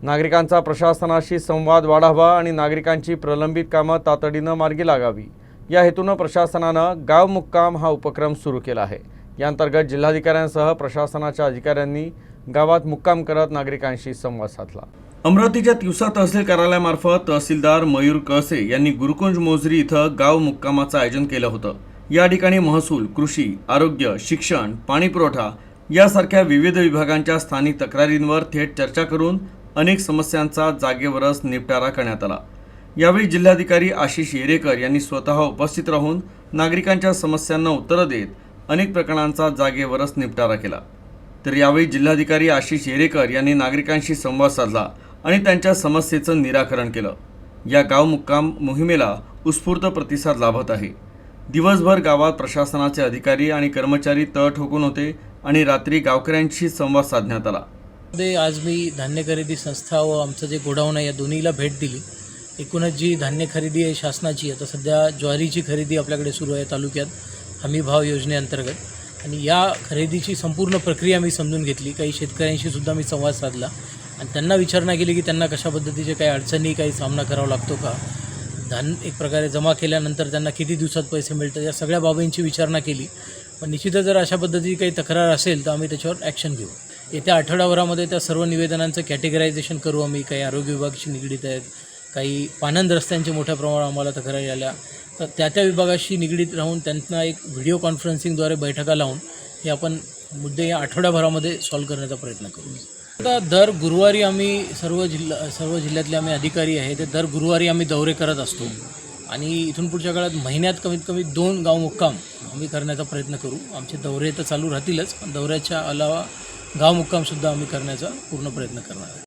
नागरिकांचा प्रशासनाशी संवाद वाढावा आणि नागरिकांची प्रलंबित कामं तातडीनं मार्गी लागावी या हेतूनं प्रशासनानं गाव मुक्काम हा उपक्रम सुरू केला आहे। या अंतर्गत जिल्हाधिकाऱ्यांसह प्रशासनाच्या अधिकाऱ्यांनी गावात मुक्काम करत नागरिकांशी संवाद साधला। अमरावतीच्या तिवसा तहसील कार्यालयामार्फत तहसीलदार मयूर कळसे यांनी गुरुकुंज मोझरी इथं गाव मुक्कामाचं आयोजन केलं होतं। या ठिकाणी महसूल, कृषी, आरोग्य, शिक्षण, पाणी पुरवठा यासारख्या विविध विभागांच्या स्थानिक तक्रारींवर थेट चर्चा करून अनेक समस्यांचा जागेवरच निपटारा करण्यात आला। यावेळी जिल्हाधिकारी आशिष येरेकर यांनी स्वतः उपस्थित राहून नागरिकांच्या समस्यांना उत्तरं देत अनेक प्रकरणांचा जागेवरच निपटारा केला। तर यावेळी जिल्हाधिकारी आशिष येरेकर यांनी नागरिकांशी संवाद साधला आणि त्यांच्या समस्येचं निराकरण केलं। या गाव मुक्काम मोहिमेला उत्स्फूर्त प्रतिसाद लाभत आहे। दिवसभर गावात प्रशासनाचे अधिकारी आणि कर्मचारी तळ ठोकून होते आणि रात्री गावकऱ्यांशी संवाद साधण्यात आला। आज मी धान्य खरेदी संस्था व आमचं जे गोडाऊन आहे या दोन्हीला भेट दिली। एकूणच जी धान्य खरेदी आहे शासनाची, आता सध्या ज्वारीची खरेदी आपल्याकडे सुरू आहे तालुक्यात हमीभाव योजनेअंतर्गत, आणि या खरेदीची संपूर्ण प्रक्रिया मी समजून घेतली। काही शेतकऱ्यांशी सुद्धा मी संवाद साधला आणि त्यांना विचारणा केली की त्यांना कशा पद्धतीचे काही अडचणी, काही सामना करावा लागतो का, धान्य एक प्रकारे जमा केल्यानंतर त्यांना किती दिवसात पैसे मिळतात, या सगळ्या बाबींची विचारणा केली। पण निश्चितच जर अशा पद्धतीची काही तक्रार असेल तर आम्ही त्याच्यावर ॲक्शन घेऊ। येत्या आठवड्याभरामध्ये त्या सर्व निवेदनांचं कॅटेगरायझेशन करू आम्ही। काही आरोग्य विभागाशी निगडीत आहेत, काही पानंद रस्त्यांचे मोठ्या प्रमाणावर आम्हाला तक्रारी आल्या, तर त्या विभागाशी निगडीत राहून त्यांना एक व्हिडिओ कॉन्फरन्सिंगद्वारे बैठका लावून हे आपण मुद्दे या आठवड्याभरामध्ये सॉल्व्ह करण्याचा प्रयत्न करू। आता दर गुरुवारी आम्ही सर्व जिल्ह्यातले आम्ही अधिकारी आहे ते दर गुरुवारी आम्ही दौरे करत असतो आणि इथून पुढच्या काळात महिन्यात कमीत कमी 2 गाव मुक्काम आम्ही करण्याचा प्रयत्न करू। आमचे दौरे तर चालू राहतीलच, पण दौऱ्याच्या अलावा गाव मुक्कामसुद्धा आम्ही करण्याचा पूर्ण प्रयत्न करणार आहे।